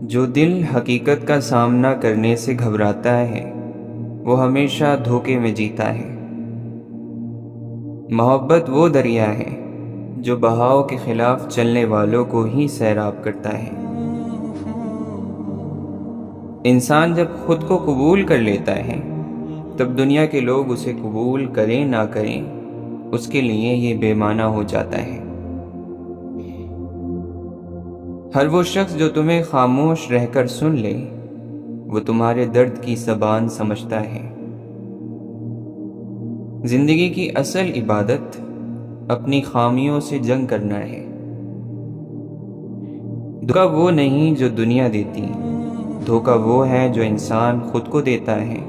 جو دل حقیقت کا سامنا کرنے سے گھبراتا ہے وہ ہمیشہ دھوکے میں جیتا ہے۔ محبت وہ دریا ہے جو بہاؤ کے خلاف چلنے والوں کو ہی سیراب کرتا ہے۔ انسان جب خود کو قبول کر لیتا ہے تب دنیا کے لوگ اسے قبول کریں نہ کریں اس کے لیے یہ بے معنی ہو جاتا ہے۔ ہر وہ شخص جو تمہیں خاموش رہ کر سن لے وہ تمہارے درد کی زبان سمجھتا ہے۔ زندگی کی اصل عبادت اپنی خامیوں سے جنگ کرنا ہے۔ دھوکہ وہ نہیں جو دنیا دیتی، دھوکہ وہ ہے جو انسان خود کو دیتا ہے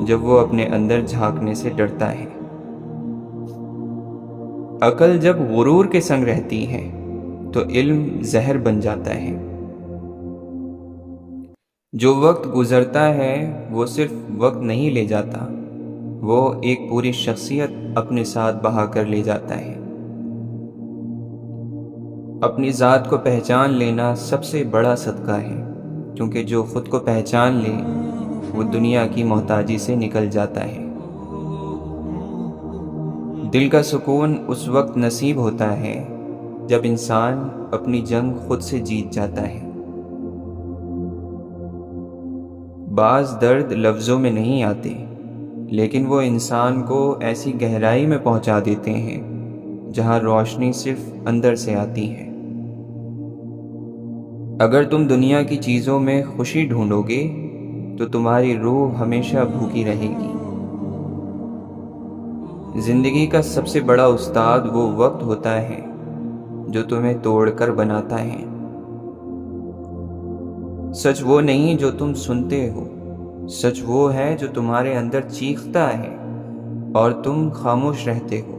جب وہ اپنے اندر جھانکنے سے ڈرتا ہے۔ عقل جب غرور کے سنگ رہتی ہے تو علم زہر بن جاتا ہے۔ جو وقت گزرتا ہے وہ صرف وقت نہیں لے جاتا، وہ ایک پوری شخصیت اپنے ساتھ بہا کر لے جاتا ہے۔ اپنی ذات کو پہچان لینا سب سے بڑا صدقہ ہے، کیونکہ جو خود کو پہچان لے وہ دنیا کی محتاجی سے نکل جاتا ہے۔ دل کا سکون اس وقت نصیب ہوتا ہے جب انسان اپنی جنگ خود سے جیت جاتا ہے۔ بعض درد لفظوں میں نہیں آتے، لیکن وہ انسان کو ایسی گہرائی میں پہنچا دیتے ہیں جہاں روشنی صرف اندر سے آتی ہے۔ اگر تم دنیا کی چیزوں میں خوشی ڈھونڈو گے تو تمہاری روح ہمیشہ بھوکی رہے گی۔ زندگی کا سب سے بڑا استاد وہ وقت ہوتا ہے جو تمہیں توڑ کر بناتا ہے۔ سچ وہ نہیں جو تم سنتے ہو، سچ وہ ہے جو تمہارے اندر چیختا ہے اور تم خاموش رہتے ہو۔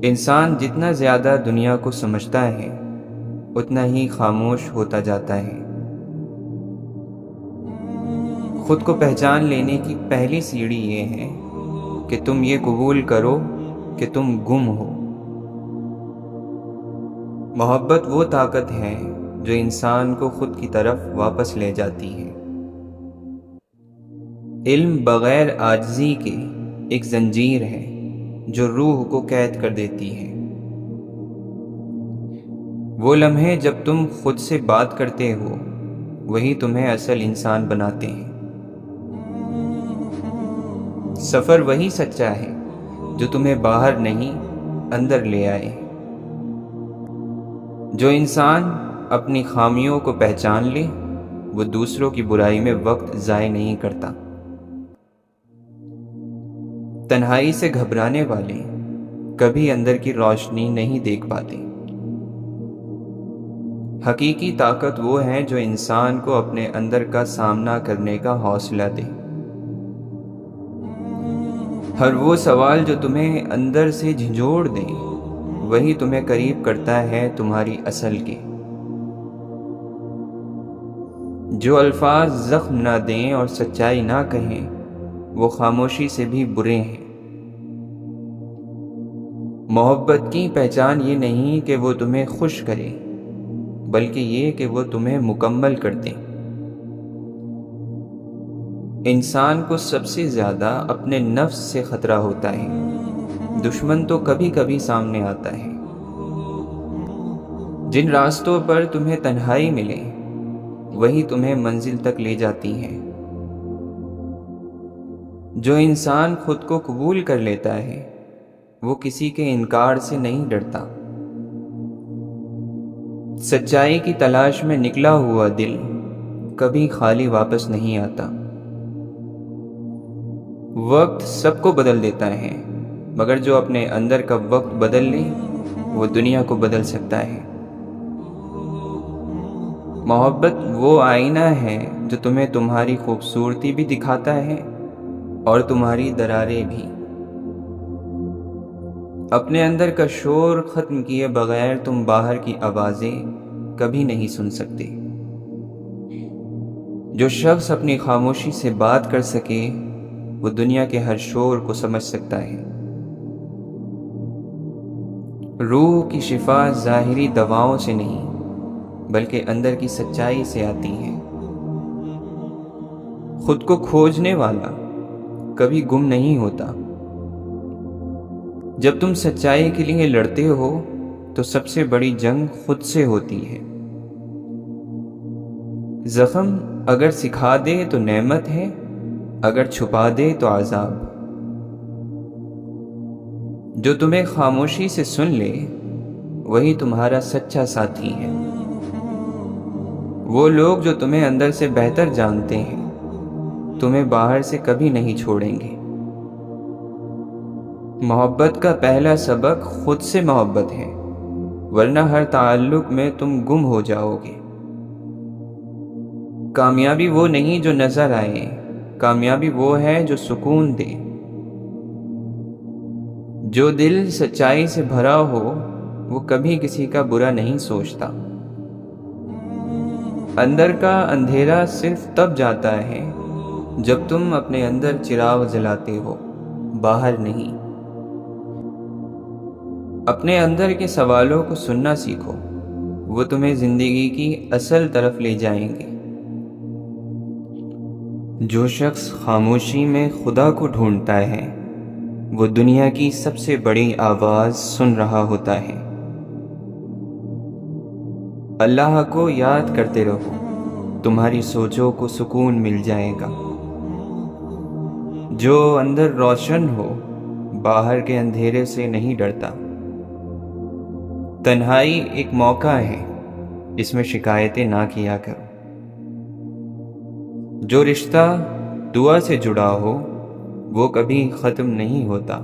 انسان جتنا زیادہ دنیا کو سمجھتا ہے اتنا ہی خاموش ہوتا جاتا ہے۔ خود کو پہچان لینے کی پہلی سیڑھی یہ ہے کہ تم یہ قبول کرو کہ تم گم ہو۔ محبت وہ طاقت ہے جو انسان کو خود کی طرف واپس لے جاتی ہے۔ علم بغیر عاجزی کے ایک زنجیر ہے جو روح کو قید کر دیتی ہے۔ وہ لمحے جب تم خود سے بات کرتے ہو وہی تمہیں اصل انسان بناتے ہیں۔ سفر وہی سچا ہے جو تمہیں باہر نہیں اندر لے آئے۔ جو انسان اپنی خامیوں کو پہچان لے وہ دوسروں کی برائی میں وقت ضائع نہیں کرتا۔ تنہائی سے گھبرانے والے کبھی اندر کی روشنی نہیں دیکھ پاتے۔ حقیقی طاقت وہ ہے جو انسان کو اپنے اندر کا سامنا کرنے کا حوصلہ دے۔ ہر وہ سوال جو تمہیں اندر سے جھنجھوڑ دے وہی تمہیں قریب کرتا ہے تمہاری اصل کے۔ جو الفاظ زخم نہ دیں اور سچائی نہ کہیں وہ خاموشی سے بھی برے ہیں۔ محبت کی پہچان یہ نہیں کہ وہ تمہیں خوش کرے بلکہ یہ کہ وہ تمہیں مکمل کر دے۔ انسان کو سب سے زیادہ اپنے نفس سے خطرہ ہوتا ہے، دشمن تو کبھی کبھی سامنے آتا ہے۔ جن راستوں پر تمہیں تنہائی ملے وہی تمہیں منزل تک لے جاتی ہیں۔ جو انسان خود کو قبول کر لیتا ہے وہ کسی کے انکار سے نہیں ڈرتا۔ سچائی کی تلاش میں نکلا ہوا دل کبھی خالی واپس نہیں آتا۔ وقت سب کو بدل دیتا ہے مگر جو اپنے اندر کا وقت بدل لے وہ دنیا کو بدل سکتا ہے۔ محبت وہ آئینہ ہے جو تمہیں تمہاری خوبصورتی بھی دکھاتا ہے اور تمہاری دراریں بھی۔ اپنے اندر کا شور ختم کیے بغیر تم باہر کی آوازیں کبھی نہیں سن سکتے۔ جو شخص اپنی خاموشی سے بات کر سکے وہ دنیا کے ہر شور کو سمجھ سکتا ہے۔ روح کی شفا ظاہری دواؤں سے نہیں بلکہ اندر کی سچائی سے آتی ہے۔ خود کو کھوجنے والا کبھی گم نہیں ہوتا۔ جب تم سچائی کے لیے لڑتے ہو تو سب سے بڑی جنگ خود سے ہوتی ہے۔ زخم اگر سکھا دے تو نعمت ہے، اگر چھپا دے تو عذاب۔ جو تمہیں خاموشی سے سن لے وہی تمہارا سچا ساتھی ہے۔ وہ لوگ جو تمہیں اندر سے بہتر جانتے ہیں تمہیں باہر سے کبھی نہیں چھوڑیں گے۔ محبت کا پہلا سبق خود سے محبت ہے، ورنہ ہر تعلق میں تم گم ہو جاؤ گے۔ کامیابی وہ نہیں جو نظر آئے، کامیابی وہ ہے جو سکون دے۔ جو دل سچائی سے بھرا ہو وہ کبھی کسی کا برا نہیں سوچتا۔ اندر کا اندھیرا صرف تب جاتا ہے جب تم اپنے اندر چراغ جلاتے ہو، باہر نہیں۔ اپنے اندر کے سوالوں کو سننا سیکھو، وہ تمہیں زندگی کی اصل طرف لے جائیں گے۔ جو شخص خاموشی میں خدا کو ڈھونڈتا ہے وہ دنیا کی سب سے بڑی آواز سن رہا ہوتا ہے۔ اللہ کو یاد کرتے رہو، تمہاری سوچوں کو سکون مل جائے گا۔ جو اندر روشن ہو باہر کے اندھیرے سے نہیں ڈرتا۔ تنہائی ایک موقع ہے، اس میں شکایتیں نہ کیا کرو۔ جو رشتہ دعا سے جڑا ہو وہ کبھی ختم نہیں ہوتا۔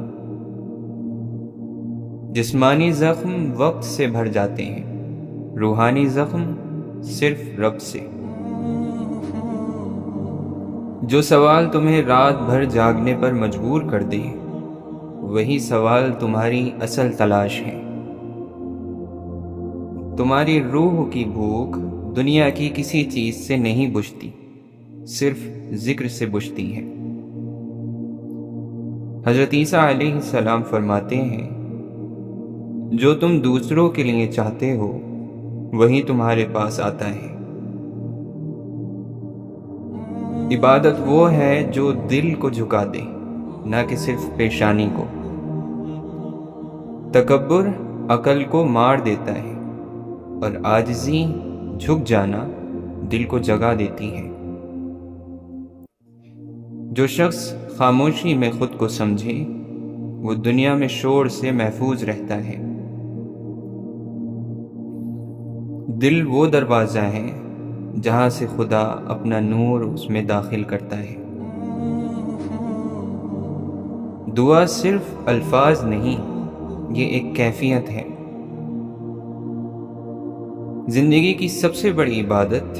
جسمانی زخم وقت سے بھر جاتے ہیں، روحانی زخم صرف رب سے۔ جو سوال تمہیں رات بھر جاگنے پر مجبور کر دے وہی سوال تمہاری اصل تلاش ہے۔ تمہاری روح کی بھوک دنیا کی کسی چیز سے نہیں بجھتی، صرف ذکر سے بجھتی ہے۔ حضرت عیسیٰ علیہ السلام فرماتے ہیں جو تم دوسروں کے لیے چاہتے ہو وہی تمہارے پاس آتا ہے۔ عبادت وہ ہے جو دل کو جھکا دے، نہ کہ صرف پیشانی کو۔ تکبر عقل کو مار دیتا ہے اور عاجزی جھک جانا دل کو جگا دیتی ہے۔ جو شخص خاموشی میں خود کو سمجھے وہ دنیا میں شور سے محفوظ رہتا ہے۔ دل وہ دروازہ ہے جہاں سے خدا اپنا نور اس میں داخل کرتا ہے۔ دعا صرف الفاظ نہیں، یہ ایک کیفیت ہے۔ زندگی کی سب سے بڑی عبادت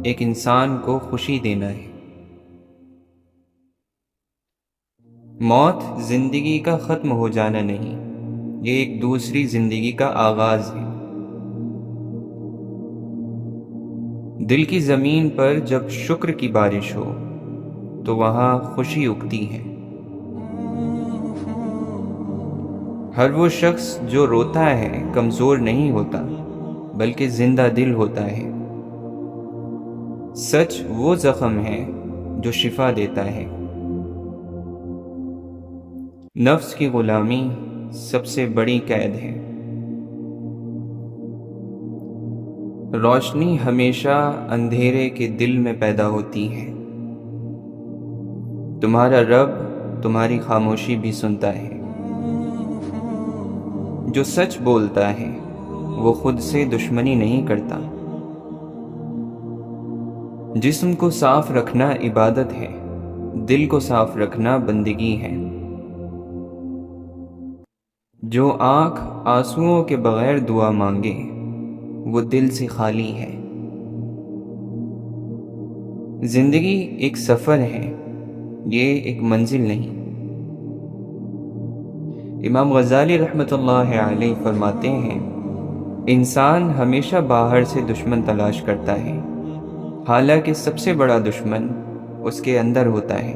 ایک انسان کو خوشی دینا ہے۔ موت زندگی کا ختم ہو جانا نہیں، یہ ایک دوسری زندگی کا آغاز ہے۔ دل کی زمین پر جب شکر کی بارش ہو تو وہاں خوشی اگتی ہے۔ ہر وہ شخص جو روتا ہے کمزور نہیں ہوتا بلکہ زندہ دل ہوتا ہے۔ سچ وہ زخم ہے جو شفا دیتا ہے۔ نفس کی غلامی سب سے بڑی قید ہے۔ روشنی ہمیشہ اندھیرے کے دل میں پیدا ہوتی ہے۔ تمہارا رب تمہاری خاموشی بھی سنتا ہے۔ جو سچ بولتا ہے وہ خود سے دشمنی نہیں کرتا۔ جسم کو صاف رکھنا عبادت ہے، دل کو صاف رکھنا بندگی ہے۔ جو آنکھ آنسوؤں کے بغیر دعا مانگے وہ دل سے خالی ہے۔ زندگی ایک سفر ہے، یہ ایک منزل نہیں۔ امام غزالی رحمۃ اللہ علیہ فرماتے ہیں انسان ہمیشہ باہر سے دشمن تلاش کرتا ہے، حالانکہ سب سے بڑا دشمن اس کے اندر ہوتا ہے۔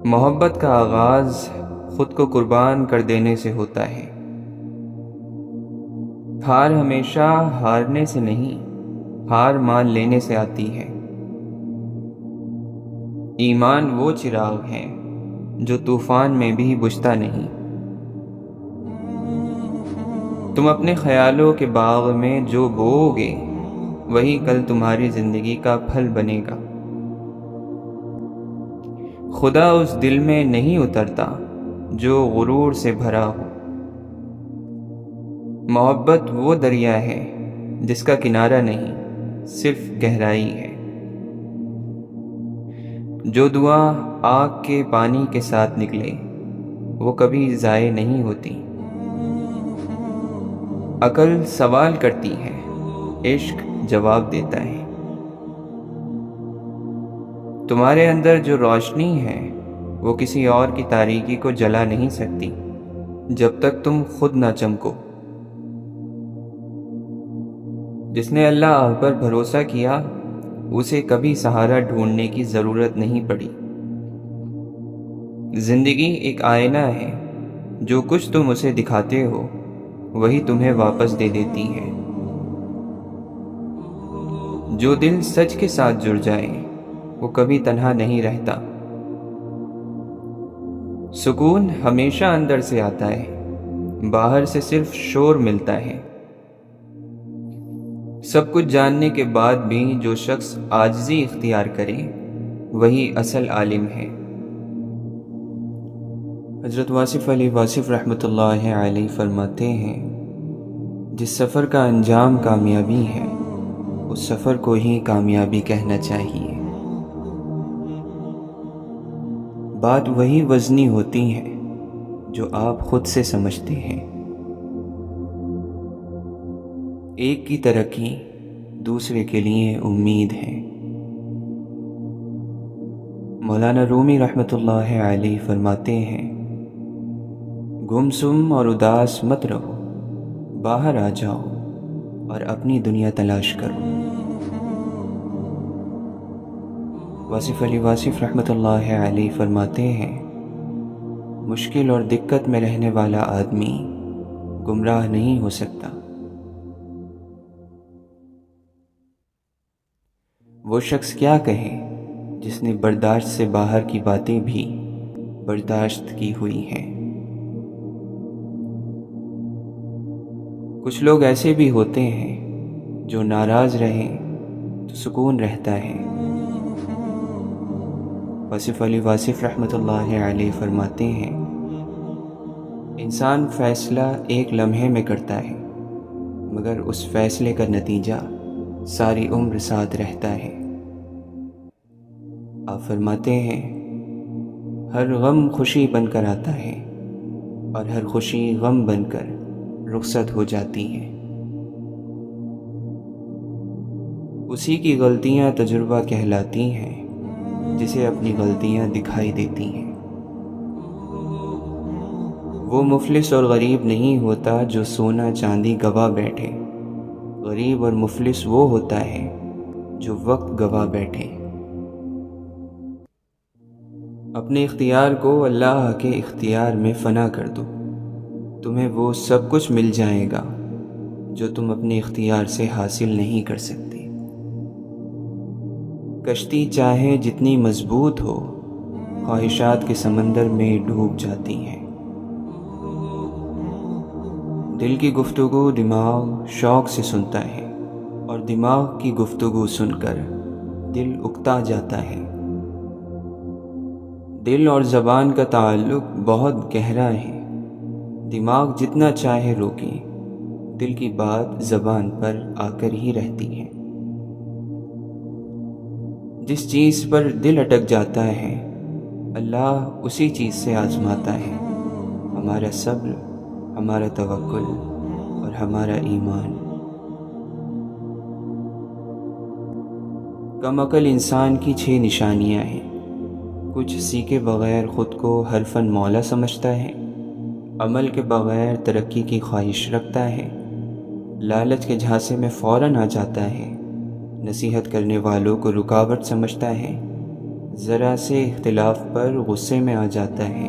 محبت کا آغاز خود کو قربان کر دینے سے ہوتا ہے۔ ہار ہمیشہ ہارنے سے نہیں، ہار مان لینے سے آتی ہے۔ ایمان وہ چراغ ہے جو طوفان میں بھی بجھتا نہیں۔ تم اپنے خیالوں کے باغ میں جو بوؤ گے وہی کل تمہاری زندگی کا پھل بنے گا۔ خدا اس دل میں نہیں اترتا جو غرور سے بھرا ہو۔ محبت وہ دریا ہے جس کا کنارہ نہیں، صرف گہرائی ہے۔ جو دعا آگ کے پانی کے ساتھ نکلے وہ کبھی ضائع نہیں ہوتی۔ عقل سوال کرتی ہے، عشق جواب دیتا ہے۔ تمہارے اندر جو روشنی ہے وہ کسی اور کی تاریکی کو جلا نہیں سکتی جب تک تم خود نہ چمکو۔ جس نے اللہ پر بھروسہ کیا اسے کبھی سہارا ڈھونڈنے کی ضرورت نہیں پڑی۔ زندگی ایک آئینہ ہے، جو کچھ تم اسے دکھاتے ہو وہی تمہیں واپس دے دیتی ہے۔ جو دل سچ کے ساتھ جڑ جائے وہ کبھی تنہا نہیں رہتا۔ سکون ہمیشہ اندر سے آتا ہے، باہر سے صرف شور ملتا ہے۔ سب کچھ جاننے کے بعد بھی جو شخص عاجزی اختیار کرے وہی اصل عالم ہے۔ حضرت واصف علی واصف رحمۃ اللہ علیہ فرماتے ہیں، جس سفر کا انجام کامیابی ہے اس سفر کو ہی کامیابی کہنا چاہیے۔ بات وہی وزنی ہوتی ہے جو آپ خود سے سمجھتے ہیں۔ ایک کی ترقی دوسرے کے لیے امید ہے۔ مولانا رومی رحمۃ اللہ علیہ فرماتے ہیں، گم سم اور اداس مت رہو، باہر آ جاؤ اور اپنی دنیا تلاش کرو۔ واصف علی واصف رحمۃ اللہ علیہ فرماتے ہیں، مشکل اور دقت میں رہنے والا آدمی گمراہ نہیں ہو سکتا۔ وہ شخص کیا کہے جس نے برداشت سے باہر کی باتیں بھی برداشت کی ہوئی ہیں۔ کچھ لوگ ایسے بھی ہوتے ہیں جو ناراض رہیں تو سکون رہتا ہے۔ واصف علی واصف رحمۃ اللہ علیہ فرماتے ہیں، انسان فیصلہ ایک لمحے میں کرتا ہے مگر اس فیصلے کا نتیجہ ساری عمر ساتھ رہتا ہے۔ آپ فرماتے ہیں، ہر غم خوشی بن کر آتا ہے اور ہر خوشی غم بن کر رخصت ہو جاتی ہے۔ اسی کی غلطیاں تجربہ کہلاتی ہیں جسے اپنی غلطیاں دکھائی دیتی ہیں۔ وہ مفلس اور غریب نہیں ہوتا جو سونا چاندی گوا بیٹھے، غریب اور مفلس وہ ہوتا ہے جو وقت گوا بیٹھے۔ اپنے اختیار کو اللہ کے اختیار میں فنا کر دو، تمہیں وہ سب کچھ مل جائے گا جو تم اپنے اختیار سے حاصل نہیں کر سکتے۔ کشتی چاہے جتنی مضبوط ہو، خواہشات کے سمندر میں ڈوب جاتی ہے۔ دل کی گفتگو دماغ شوق سے سنتا ہے اور دماغ کی گفتگو سن کر دل اکتا جاتا ہے۔ دل اور زبان کا تعلق بہت گہرا ہے، دماغ جتنا چاہے روکے، دل کی بات زبان پر آ کر ہی رہتی ہے۔ جس چیز پر دل اٹک جاتا ہے اللہ اسی چیز سے آزماتا ہے، ہمارا صبر، ہمارا توکل اور ہمارا ایمان۔ کم عقل انسان کی 6 نشانیاں ہیں۔ کچھ سیکھے بغیر خود کو حرفاً مولا سمجھتا ہے، عمل کے بغیر ترقی کی خواہش رکھتا ہے، لالچ کے جھانسے میں فوراً آ جاتا ہے، نصیحت کرنے والوں کو رکاوٹ سمجھتا ہے، ذرا سے اختلاف پر غصے میں آ جاتا ہے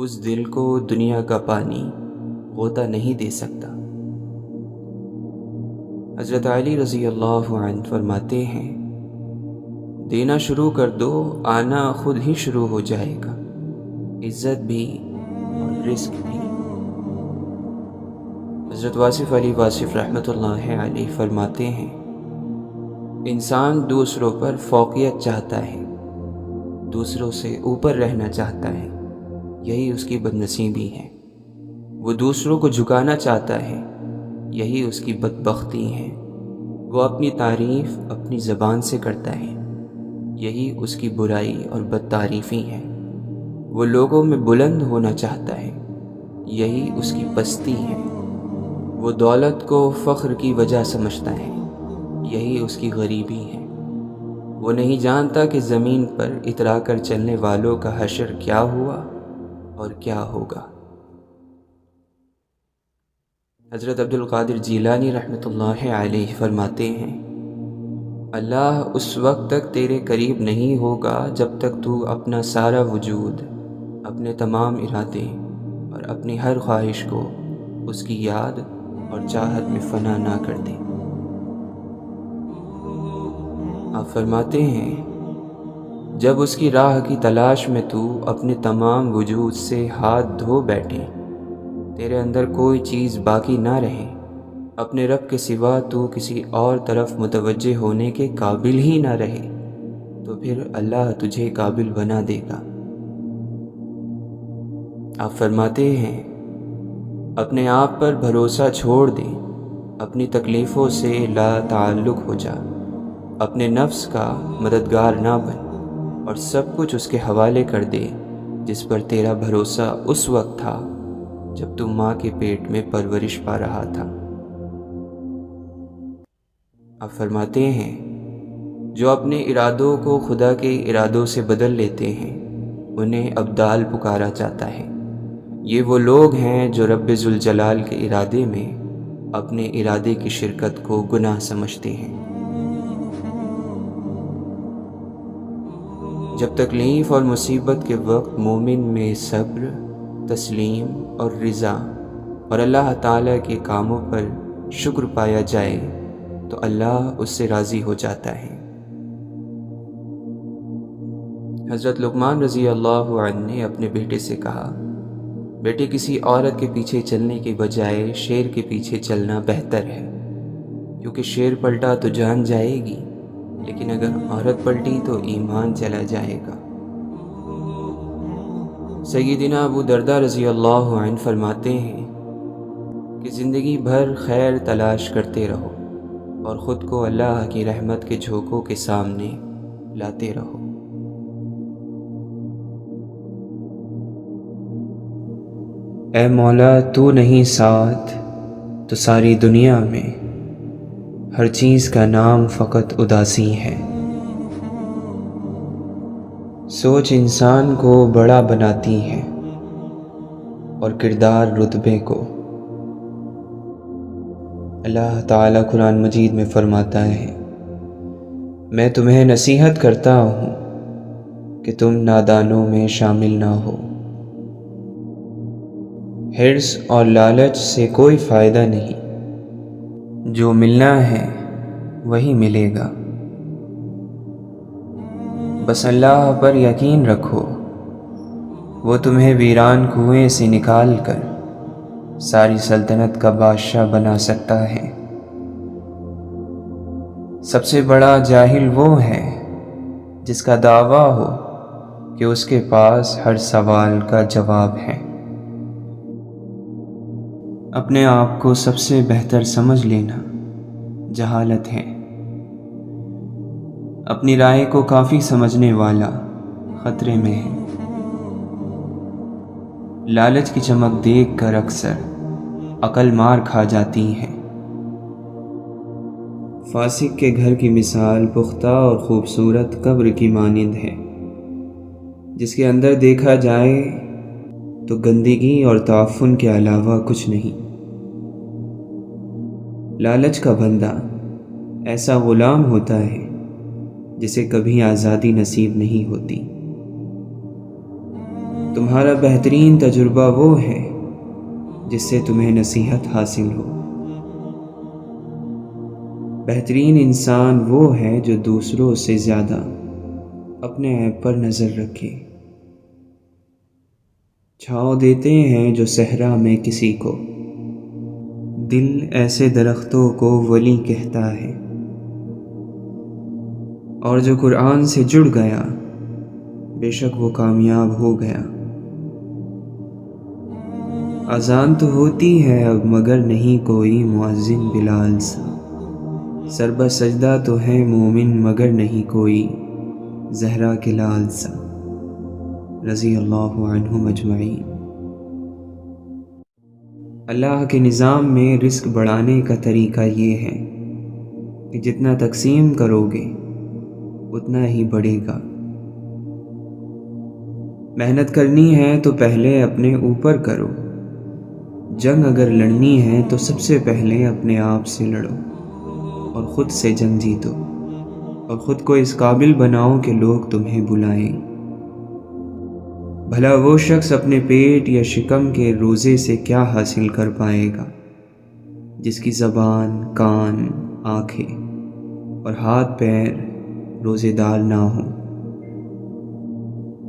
اس دل کو دنیا کا پانی غوطہ نہیں دے سکتا۔ حضرت علی رضی اللہ عنہ فرماتے ہیں، دینا شروع کر دو، آنا خود ہی شروع ہو جائے گا، عزت بھی اور رزق بھی۔ حضرت واصف علی واصف رحمۃ اللہ علیہ فرماتے ہیں، انسان دوسروں پر فوقیت چاہتا ہے، دوسروں سے اوپر رہنا چاہتا ہے، یہی اس کی بدنصیبی ہے۔ وہ دوسروں کو جھکانا چاہتا ہے، یہی اس کی بدبختی ہے۔ وہ اپنی تعریف اپنی زبان سے کرتا ہے، یہی اس کی برائی اور بد تعریفی ہے۔ وہ لوگوں میں بلند ہونا چاہتا ہے، یہی اس کی پستی ہے۔ وہ دولت کو فخر کی وجہ سمجھتا ہے، یہی اس کی غریبی ہے۔ وہ نہیں جانتا کہ زمین پر اترا کر چلنے والوں کا حشر کیا ہوا اور کیا ہوگا۔ حضرت عبد القادر جیلانی رحمۃ اللہ علیہ فرماتے ہیں، اللہ اس وقت تک تیرے قریب نہیں ہوگا جب تک تو اپنا سارا وجود، اپنے تمام ارادے اور اپنی ہر خواہش کو اس کی یاد اور چاہت میں فنا نہ کر دے۔ آپ فرماتے ہیں، جب اس کی راہ کی تلاش میں تو اپنے تمام وجود سے ہاتھ دھو بیٹھے، تیرے اندر کوئی چیز باقی نہ رہے، اپنے رب کے سوا تو کسی اور طرف متوجہ ہونے کے قابل ہی نہ رہے، تو پھر اللہ تجھے قابل بنا دے گا۔ آپ فرماتے ہیں، اپنے آپ پر بھروسہ چھوڑ دے، اپنی تکلیفوں سے لا تعلق ہو جا، اپنے نفس کا مددگار نہ بن، اور سب کچھ اس کے حوالے کر دے جس پر تیرا بھروسہ اس وقت تھا جب تم ماں کے پیٹ میں پرورش پا رہا تھا۔ آپ فرماتے ہیں، جو اپنے ارادوں کو خدا کے ارادوں سے بدل لیتے ہیں، انہیں ابدال پکارا جاتا ہے۔ یہ وہ لوگ ہیں جو رب ذوالجلال کے ارادے میں اپنے ارادے کی شرکت کو گناہ سمجھتے ہیں۔ جب تکلیف اور مصیبت کے وقت مومن میں صبر، تسلیم اور رضا اور اللہ تعالیٰ کے کاموں پر شکر پایا جائے تو اللہ اس سے راضی ہو جاتا ہے۔ حضرت لقمان رضی اللہ عنہ نے اپنے بیٹے سے کہا، بیٹے، کسی عورت کے پیچھے چلنے کے بجائے شیر کے پیچھے چلنا بہتر ہے، کیونکہ شیر پلٹا تو جان جائے گی، لیکن اگر عورت پلٹی تو ایمان چلا جائے گا۔ سیدنا ابو درداء رضی اللہ عنہ فرماتے ہیں کہ زندگی بھر خیر تلاش کرتے رہو اور خود کو اللہ کی رحمت کے جھونکوں کے سامنے لاتے رہو۔ اے مولا، تو نہیں ساتھ تو ساری دنیا میں ہر چیز کا نام فقط اداسی ہے۔ سوچ انسان کو بڑا بناتی ہے اور کردار رتبے کو۔ اللہ تعالیٰ قرآن مجید میں فرماتا ہے، میں تمہیں نصیحت کرتا ہوں کہ تم نادانوں میں شامل نہ ہو۔ حرص اور لالچ سے کوئی فائدہ نہیں، جو ملنا ہے وہی ملے گا۔ بس اللہ پر یقین رکھو، وہ تمہیں ویران کنویں سے نکال کر ساری سلطنت کا بادشاہ بنا سکتا ہے۔ سب سے بڑا جاہل وہ ہے جس کا دعویٰ ہو کہ اس کے پاس ہر سوال کا جواب ہے۔ اپنے آپ کو سب سے بہتر سمجھ لینا جہالت ہے۔ اپنی رائے کو کافی سمجھنے والا خطرے میں ہے۔ لالچ کی چمک دیکھ کر اکثر عقل مار کھا جاتی ہے۔ فاسق کے گھر کی مثال پختہ اور خوبصورت قبر کی مانند ہے، جس کے اندر دیکھا جائے تو گندگی اور تعفن کے علاوہ کچھ نہیں۔ لالچ کا بندہ ایسا غلام ہوتا ہے جسے کبھی آزادی نصیب نہیں ہوتی۔ تمہارا بہترین تجربہ وہ ہے جس سے تمہیں نصیحت حاصل ہو۔ بہترین انسان وہ ہے جو دوسروں سے زیادہ اپنے عیب پر نظر رکھے۔ چھاؤں دیتے ہیں جو صحرا میں کسی کو، دل ایسے درختوں کو ولی کہتا ہے۔ اور جو قرآن سے جڑ گیا بے شک وہ کامیاب ہو گیا۔ اذان تو ہوتی ہے اب مگر نہیں کوئی مؤذن بلال سا، سر بہ سجدہ تو ہے مومن مگر نہیں کوئی زہرا کے لال سا، رضی اللہ عنہم اجمعین۔ اللہ کے نظام میں رزق بڑھانے کا طریقہ یہ ہے کہ جتنا تقسیم کرو گے اتنا ہی بڑھے گا۔ محنت کرنی ہے تو پہلے اپنے اوپر کرو، جنگ اگر لڑنی ہے تو سب سے پہلے اپنے آپ سے لڑو اور خود سے جنگ جیتو، اور خود کو اس قابل بناؤ کہ لوگ تمہیں بلائیں۔ بھلا وہ شخص اپنے پیٹ یا شکم کے روزے سے کیا حاصل کر پائے گا جس کی زبان، کان، آنکھیں اور ہاتھ پیر روزے دار نہ ہوں۔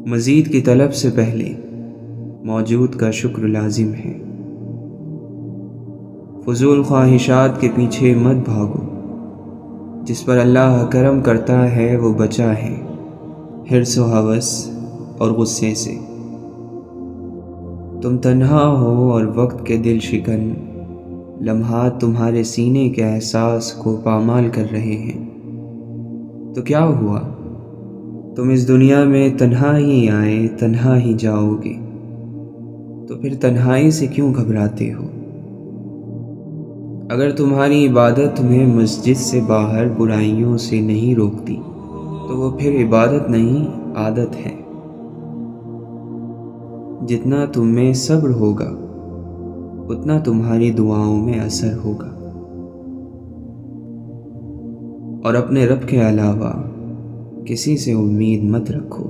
مزید کی طلب سے پہلے موجود کا شکر لازم ہے۔ فضول خواہشات کے پیچھے مت بھاگو، جس پر اللہ کرم کرتا ہے وہ بچا ہے حرص و ہوس اور غصے سے۔ تم تنہا ہو اور وقت کے دل شکن لمحات تمہارے سینے کے احساس کو پامال کر رہے ہیں تو کیا ہوا؟ تم اس دنیا میں تنہا ہی آئے تنہا ہی جاؤ گے، تو پھر تنہائی سے کیوں گھبراتے ہو؟ اگر تمہاری عبادت تمہیں مسجد سے باہر برائیوں سے نہیں روکتی تو وہ پھر عبادت نہیں عادت ہے۔ جتنا تم میں صبر ہوگا اتنا تمہاری دعاؤں میں اثر ہوگا، اور اپنے رب کے علاوہ کسی سے امید مت رکھو۔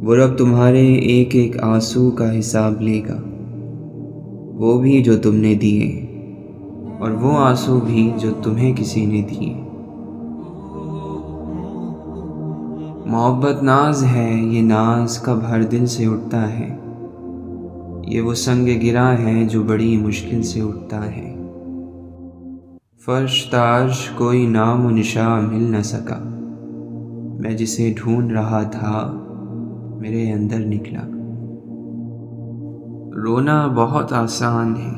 وہ رب تمہارے ایک ایک آنسو کا حساب لے گا، وہ بھی جو تم نے دیے اور وہ آنسو بھی جو تمہیں کسی نے دیے۔ محبت ناز ہے، یہ ناز کب ہر دل سے اٹھتا ہے، یہ وہ سنگ گرا ہے جو بڑی مشکل سے اٹھتا ہے۔ فرش تاج کوئی نام و نشاں مل نہ سکا، میں جسے ڈھونڈ رہا تھا میرے اندر نکلا۔ رونا بہت آسان ہے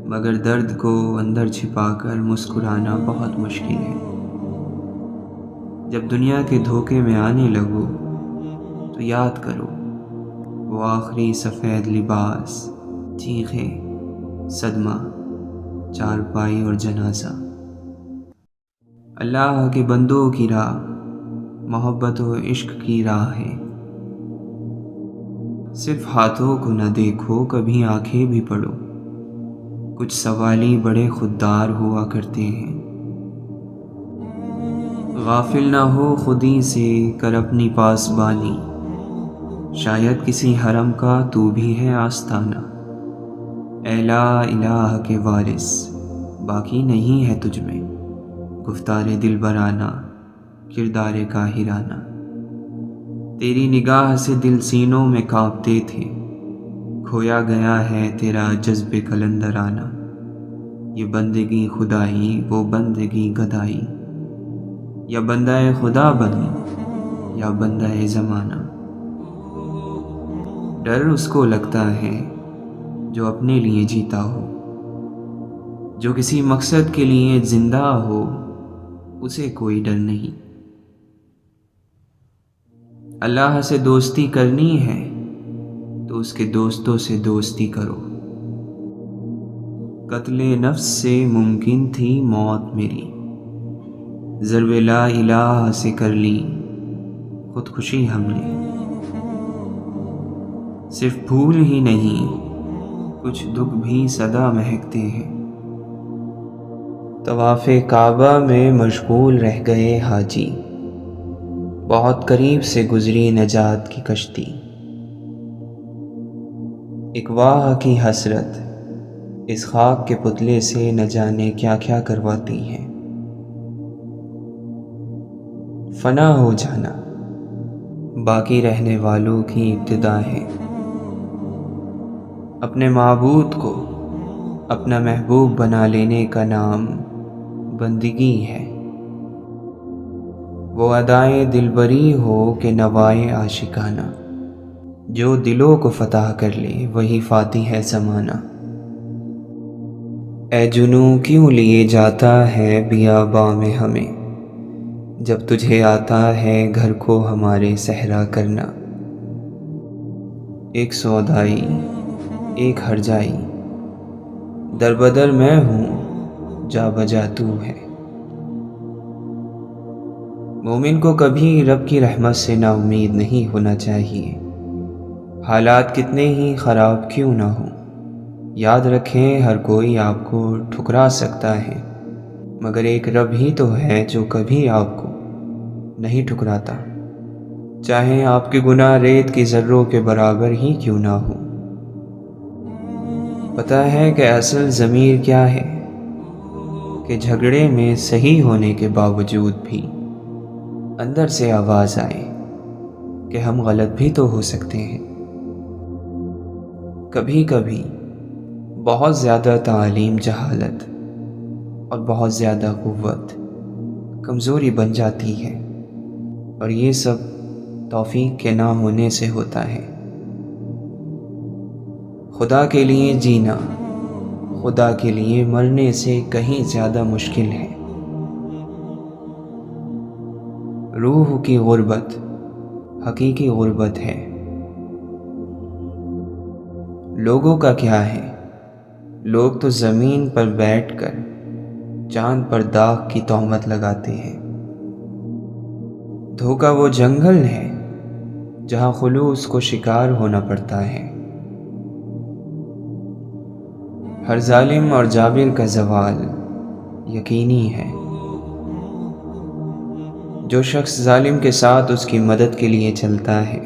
مگر درد کو اندر چھپا کر مسکرانا بہت مشکل ہے۔ جب دنیا کے دھوکے میں آنے لگو تو یاد کرو وہ آخری سفید لباس، چیخیں، صدمہ، چارپائی اور جنازہ۔ اللہ کے بندوں کی راہ محبت و عشق کی راہ ہے۔ صرف ہاتھوں کو نہ دیکھو، کبھی آنکھیں بھی پڑھو۔ کچھ سوالی بڑے خوددار ہوا کرتے ہیں۔ غافل نہ ہو خودی سے، کر اپنی پاسبانی، شاید کسی حرم کا تو بھی ہے آستانہ۔ اے لا الہ کے وارث، باقی نہیں ہے تجھ میں گفتار دلبرانہ، کردار کاہرانہ۔ تیری نگاہ سے دل سینوں میں کانپتے تھے، کھویا گیا ہے تیرا جذب کلندرانہ۔ یہ بندگی خدائی وہ بندگی گدائی، یا بندہ خدا بنی یا بندہ زمانہ۔ ڈر اس کو لگتا ہے جو اپنے لیے جیتا ہو، جو کسی مقصد کے لیے زندہ ہو اسے کوئی ڈر نہیں۔ اللہ سے دوستی کرنی ہے تو اس کے دوستوں سے دوستی کرو۔ قتل نفس سے ممکن تھی موت میری، ضرب لا الہ سے کر لی خودکشی ہم نے۔ صرف پھول ہی نہیں کچھ دکھ بھی سدا مہکتے ہیں۔ طواف کعبہ میں مشغول رہ گئے حاجی، بہت قریب سے گزری نجات کی کشتی، ایک واہ کی حسرت اس خاک کے پتلے سے نہ جانے کیا کیا کرواتی ہے۔ فنا ہو جانا باقی رہنے والوں کی ابتدا ہے۔ اپنے معبود کو اپنا محبوب بنا لینے کا نام بندگی ہے۔ وہ ادائے دلبری ہو کہ نوائے عاشقانہ، جو دلوں کو فتح کر لے وہی فاتح ہے زمانہ۔ اے جنوں کیوں لیے جاتا ہے بیاباں میں ہمیں، جب تجھے آتا ہے گھر کو ہمارے صحرا کرنا۔ ایک سودائی ایک ہرجائی، در بدر میں ہوں جا بجا تو ہے۔ مومن کو کبھی رب کی رحمت سے نا امید نہیں ہونا چاہیے، حالات کتنے ہی خراب کیوں نہ ہوں۔ یاد رکھیں ہر کوئی آپ کو ٹھکرا سکتا ہے، مگر ایک رب ہی تو ہے جو کبھی آپ کو نہیں ٹھکراتا، چاہے آپ کے گناہ ریت کی ذروں کے برابر ہی کیوں نہ ہو۔ پتہ ہے کہ اصل ضمیر کیا ہے، کہ جھگڑے میں صحیح ہونے کے باوجود بھی اندر سے آواز آئے کہ ہم غلط بھی تو ہو سکتے ہیں۔ کبھی کبھی بہت زیادہ تعلیم جہالت اور بہت زیادہ قوت کمزوری بن جاتی ہے، اور یہ سب توفیق کے نہ ہونے سے ہوتا ہے۔ خدا کے لیے جینا خدا کے لیے مرنے سے کہیں زیادہ مشکل ہے۔ روح کی غربت حقیقی غربت ہے۔ لوگوں کا کیا ہے، لوگ تو زمین پر بیٹھ کر چاند پر داغ کی تہمت لگاتے ہیں۔ دھوکہ وہ جنگل ہے جہاں خلوص کو شکار ہونا پڑتا ہے۔ ہر ظالم اور جابر کا زوال یقینی ہے۔ جو شخص ظالم کے ساتھ اس کی مدد کے لیے چلتا ہے،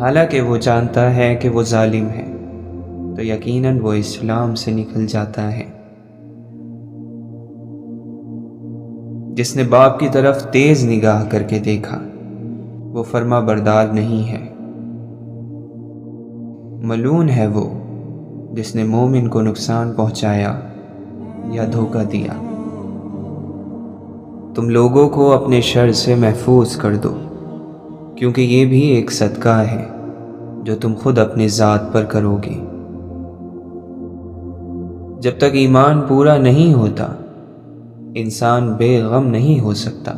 حالانکہ وہ جانتا ہے کہ وہ ظالم ہے، تو یقیناً وہ اسلام سے نکل جاتا ہے۔ جس نے باپ کی طرف تیز نگاہ کر کے دیکھا، وہ فرما بردار نہیں ہے۔ ملعون ہے وہ جس نے مومن کو نقصان پہنچایا یا دھوکہ دیا۔ تم لوگوں کو اپنے شر سے محفوظ کر دو، کیونکہ یہ بھی ایک صدقہ ہے جو تم خود اپنی ذات پر کرو گے۔ جب تک ایمان پورا نہیں ہوتا، انسان بے غم نہیں ہو سکتا۔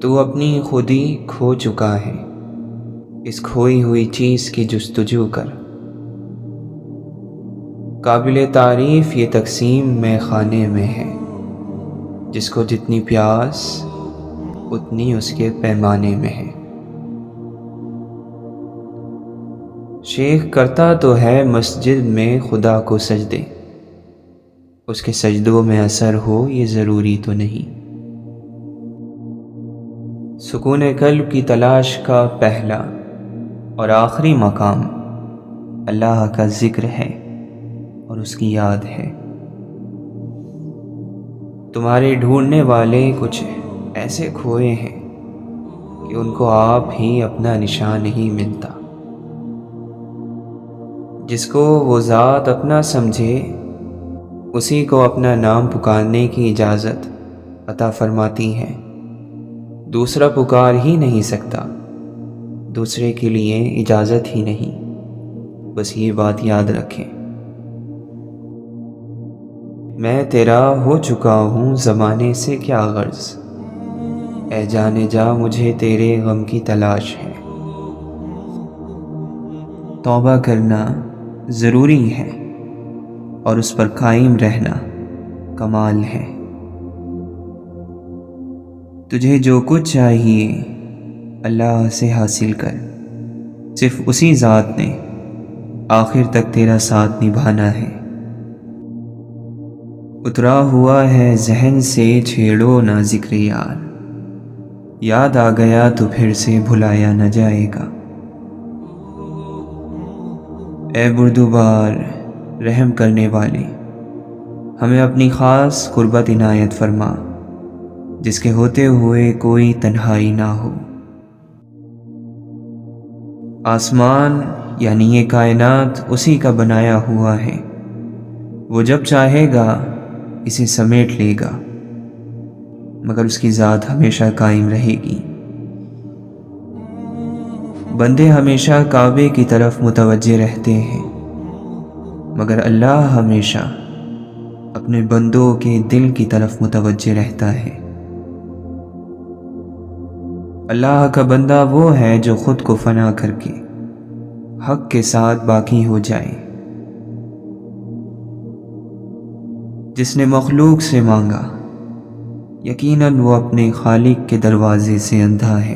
تو اپنی خودی کھو چکا ہے، اس کھوئی ہوئی چیز کی جستجو کر۔ قابل تعریف یہ تقسیم میں خانے میں ہے، جس کو جتنی پیاس اتنی اس کے پیمانے میں ہے۔ شیخ کرتا تو ہے مسجد میں خدا کو سجدے، اس کے سجدوں میں اثر ہو یہ ضروری تو نہیں۔ سکون قلب کی تلاش کا پہلا اور آخری مقام اللہ کا ذکر ہے اور اس کی یاد ہے۔ تمہارے ڈھونڈنے والے کچھ ایسے کھوئے ہیں کہ ان کو آپ ہی اپنا نشان نہیں ملتا۔ جس کو وہ ذات اپنا سمجھے، اسی کو اپنا نام پکارنے کی اجازت عطا فرماتی ہے۔ دوسرا پکار ہی نہیں سکتا، دوسرے کے لیے اجازت ہی نہیں۔ بس یہ بات یاد رکھیں، میں تیرا ہو چکا ہوں زمانے سے کیا غرض، اے جانے جا مجھے تیرے غم کی تلاش ہے۔ توبہ کرنا ضروری ہے اور اس پر قائم رہنا کمال ہے۔ تجھے جو کچھ چاہیے اللہ سے حاصل کر، صرف اسی ذات نے آخر تک تیرا ساتھ نبھانا ہے۔ اترا ہوا ہے ذہن سے چھیڑو نہ ذکر یار، یاد آ گیا تو پھر سے بھلایا نہ جائے گا۔ اے بردوبار رحم کرنے والے، ہمیں اپنی خاص قربت عنایت فرما، جس کے ہوتے ہوئے کوئی تنہائی نہ ہو۔ آسمان یعنی یہ کائنات اسی کا بنایا ہوا ہے، وہ جب چاہے گا اسے سمیٹ لے گا، مگر اس کی ذات ہمیشہ قائم رہے گی۔ بندے ہمیشہ کعبے کی طرف متوجہ رہتے ہیں، مگر اللہ ہمیشہ اپنے بندوں کے دل کی طرف متوجہ رہتا ہے۔ اللہ کا بندہ وہ ہے جو خود کو فنا کر کے حق کے ساتھ باقی ہو جائے۔ جس نے مخلوق سے مانگا، یقیناً وہ اپنے خالق کے دروازے سے اندھا ہے۔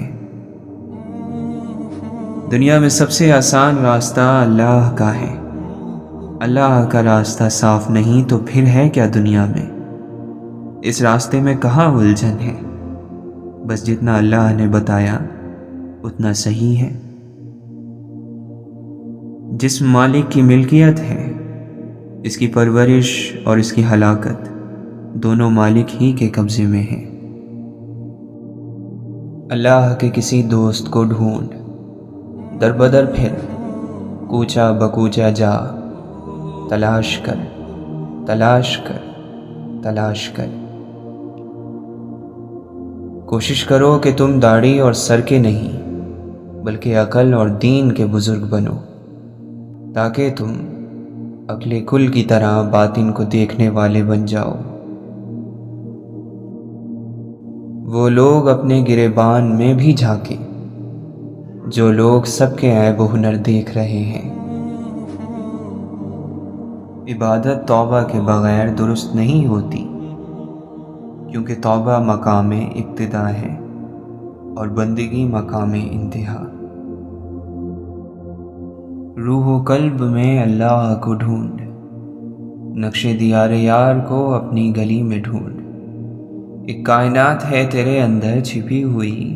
دنیا میں سب سے آسان راستہ اللہ کا ہے۔ اللہ کا راستہ صاف نہیں تو پھر ہے کیا دنیا میں؟ اس راستے میں کہاں الجھن ہے؟ بس جتنا اللہ نے بتایا اتنا صحیح ہے۔ جس مالک کی ملکیت ہے، اس کی پرورش اور اس کی ہلاکت دونوں مالک ہی کے قبضے میں ہیں۔ اللہ کے کسی دوست کو ڈھونڈ، در بدر پھر، کوچا بکوچا جا، تلاش کر تلاش کر تلاش کر۔ کوشش کرو کہ تم داڑھی اور سر کے نہیں بلکہ عقل اور دین کے بزرگ بنو، تاکہ تم اگلے کل کی طرح باطن کو دیکھنے والے بن جاؤ۔ وہ لوگ اپنے گریبان میں بھی جھانکیں جو لوگ سب کے عیب و ہنر دیکھ رہے ہیں۔ عبادت توبہ کے بغیر درست نہیں ہوتی، کیونکہ توبہ مقام ابتدا ہے اور بندگی مقام انتہا۔ روح و قلب میں اللہ کو ڈھونڈ، نقش دیار یار کو اپنی گلی میں ڈھونڈ۔ ایک کائنات ہے تیرے اندر چھپی ہوئی،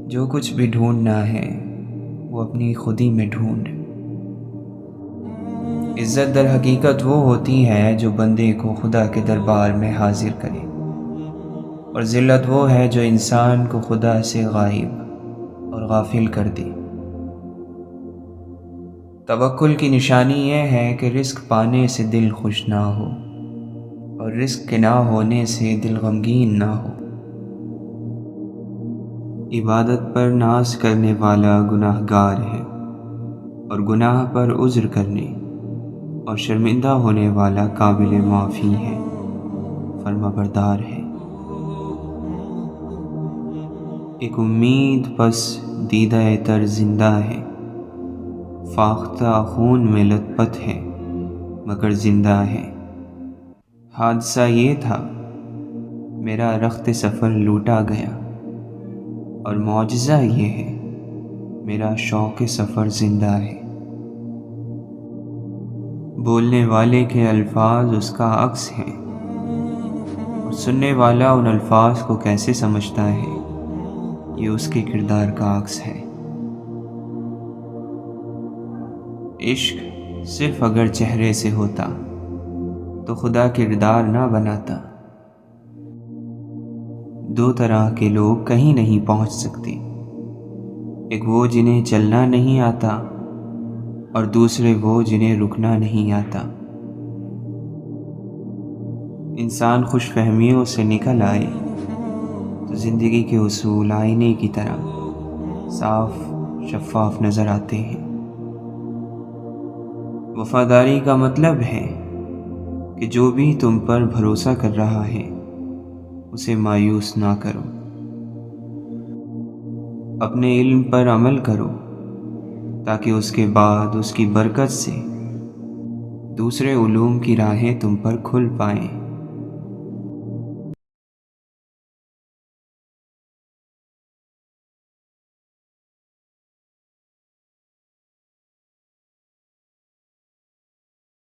جو کچھ بھی ڈھونڈنا ہے وہ اپنی خودی میں ڈھونڈ۔ عزت در حقیقت وہ ہوتی ہے جو بندے کو خدا کے دربار میں حاضر کرے، اور ذلت وہ ہے جو انسان کو خدا سے غائب اور غافل کر دے۔ توکل کی نشانی یہ ہے کہ رزق پانے سے دل خوش نہ ہو اور رزق کے نہ ہونے سے دل غمگین نہ ہو۔ عبادت پر ناز کرنے والا گناہ گار ہے، اور گناہ پر عذر کرنے اور شرمندہ ہونے والا قابل معافی ہے، فرما بردار ہے۔ ایک امید پس دیدہ تر زندہ ہے، فاختہ خون میں لت پت ہے مگر زندہ ہے۔ حادثہ یہ تھا میرا رخت سفر لوٹا گیا، اور معجزہ یہ ہے میرا شوق سفر زندہ ہے۔ بولنے والے کے الفاظ اس کا عکس ہیں، اور سننے والا ان الفاظ کو کیسے سمجھتا ہے، یہ اس کے کردار کا عکس ہے۔ عشق صرف اگر چہرے سے ہوتا تو خدا کردار نہ بناتا۔ دو طرح کے لوگ کہیں نہیں پہنچ سکتے، ایک وہ جنہیں چلنا نہیں آتا اور دوسرے وہ جنہیں رکنا نہیں آتا۔ انسان خوش فہمیوں سے نکل آئے تو زندگی کے اصول آئینے کی طرح صاف شفاف نظر آتے ہیں۔ وفاداری کا مطلب ہے کہ جو بھی تم پر بھروسہ کر رہا ہے اسے مایوس نہ کرو، اپنے علم پر عمل کرو تاکہ اس کے بعد اس کی برکت سے دوسرے علوم کی راہیں تم پر کھل پائیں۔